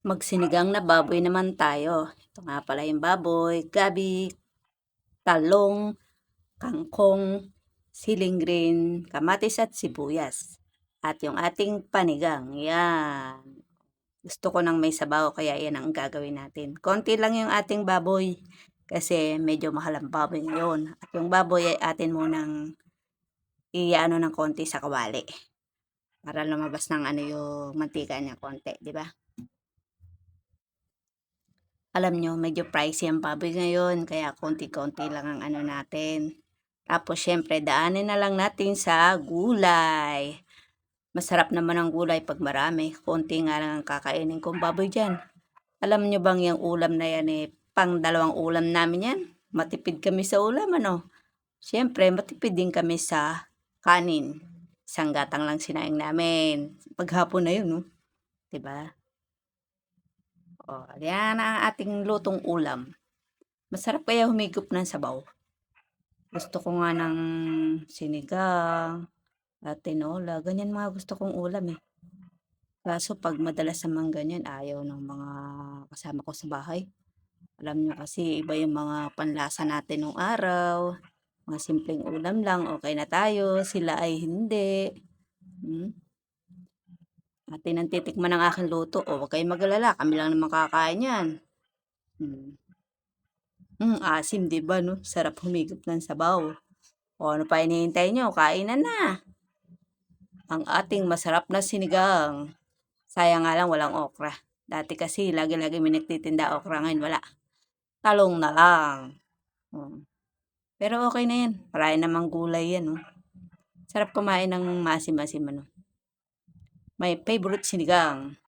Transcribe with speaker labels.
Speaker 1: Magsinigang na baboy naman tayo. Ito nga pala yung baboy, gabi, talong, kangkong, siling green, kamatis at sibuyas. At yung ating panigang, yan. Gusto ko ng may sabaw kaya yan ang gagawin natin. Konti lang yung ating baboy kasi medyo mahal ang baboy ngayon. At yung baboy ay atin munang iyaano ng konti sa kawali para lumabas ng yung mantika niya konti, di ba? Alam nyo, medyo pricey ang baboy ngayon, kaya konti-konti lang ang natin. Tapos, syempre, daanin na lang natin sa gulay. Masarap naman ang gulay pag marami. Konti nga lang ang kakainin kong baboy dyan. Alam nyo bang yung ulam na yan pang dalawang ulam namin yan? Matipid kami sa ulam, ano? Syempre, matipid din kami sa kanin. Isang gatang lang sinaing namin. Paghapon na yun, no? Diba? O, yan ang ating lutong ulam. Masarap kaya humigop ng sabaw. Gusto ko nga ng sinigang at tinola. Ganyan mga gusto kong ulam eh. Kaso pag madalas naman ganyan, ayaw ng mga kasama ko sa bahay. Alam nyo kasi iba yung mga panlasa natin nung araw. Mga simpleng ulam lang, okay na tayo. Sila ay hindi. Hmm? Atin ang titikman ng aking luto. O, huwag kayong mag-alala. Kami lang naman kakain yan. Hmm. Asim, di ba, no? Sarap humigop ng sabaw. O, ano pa hinihintay nyo? Kainan na. Ang ating masarap na sinigang. Sayang nga lang walang okra. Dati kasi, lagi-lagi may nagtitinda okra. Ngayon, wala. Talong na lang. Hmm. Pero okay na yan. Marami namang gulay yan, no? Sarap kumain ng masim-masim, ano? My favorite sinigang.